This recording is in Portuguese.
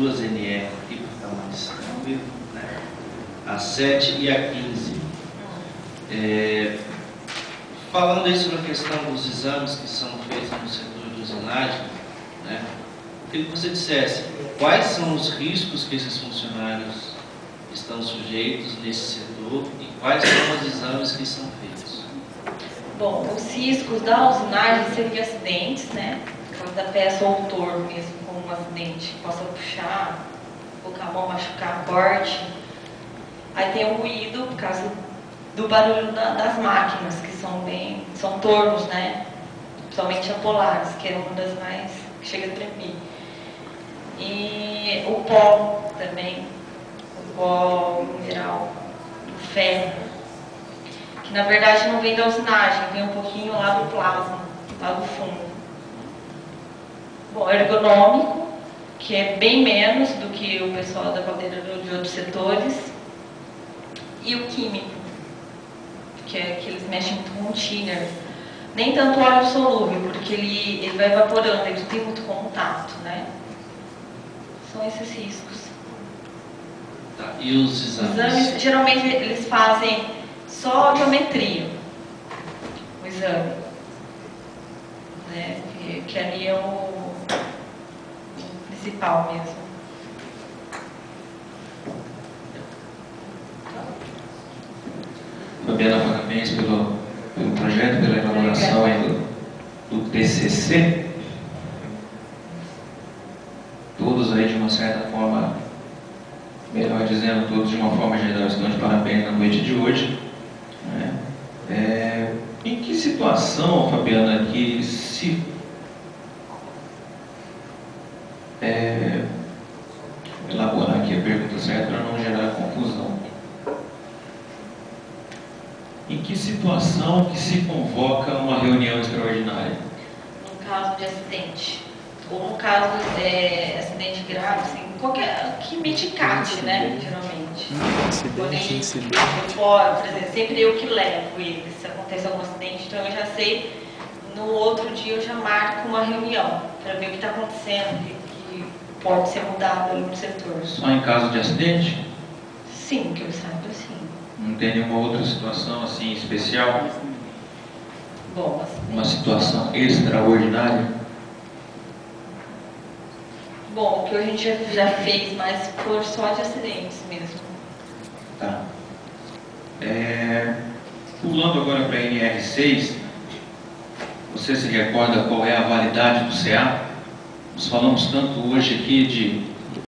duas NR aqui para ficar mais tranquilo, né? A 7 e a 15. Falando aí sobre a questão dos exames que são feitos no setor de usinagem, né? Eu queria que você dissesse quais são os riscos que esses funcionários estão sujeitos nesse setor e quais são os exames que são feitos. Bom, os riscos da usinagem seriam acidentes, né? Por causa da peça ou o torno mesmo, como um acidente, possa puxar, colocar a mão, machucar, corte. Aí tem o ruído, por causa do barulho das máquinas, que são tornos, né? Principalmente a Polaris, que é uma das mais que chega a tremer. E o pó também, o pó mineral, do ferro, que na verdade não vem da usinagem, vem um pouquinho lá do plasma, lá do fundo. Bom, ergonômico, que é bem menos do que o pessoal da caldeira de outros setores. E o químico, que é que eles mexem muito com o thinner. Nem tanto óleo solúvel, porque ele vai evaporando, ele tem muito contato, né? São esses riscos. Tá. E os exames? Os exames, geralmente, eles fazem só audiometria, o exame. Né? Que ali é o principal mesmo. Fabiana, parabéns pelo projeto, pela elaboração aí do TCC. Todos aí, de uma certa forma, melhor dizendo, todos de uma forma geral estão de parabéns na noite de hoje. Né? Em que situação, Fabiana, que se elaborar aqui a pergunta certa para não gerar confusão. Em que situação que se convoca uma reunião extraordinária? No caso de acidente, ou no caso de acidente grave, assim, qualquer que medicate, né, geralmente. Por exemplo, sempre eu que levo ele, se acontece algum acidente, então eu já sei, no outro dia eu já marco uma reunião, para ver o que está acontecendo, o que pode ser mudado ali no setor. Só em caso de acidente? Sim, que eu saiba, sim. Não tem nenhuma outra situação assim especial? Bom, acidente. Uma situação extraordinária? Bom, o que a gente já fez, mas por só de acidentes mesmo. Tá. Pulando agora para a NR6, você se recorda qual é a validade do CA? Nós falamos tanto hoje aqui de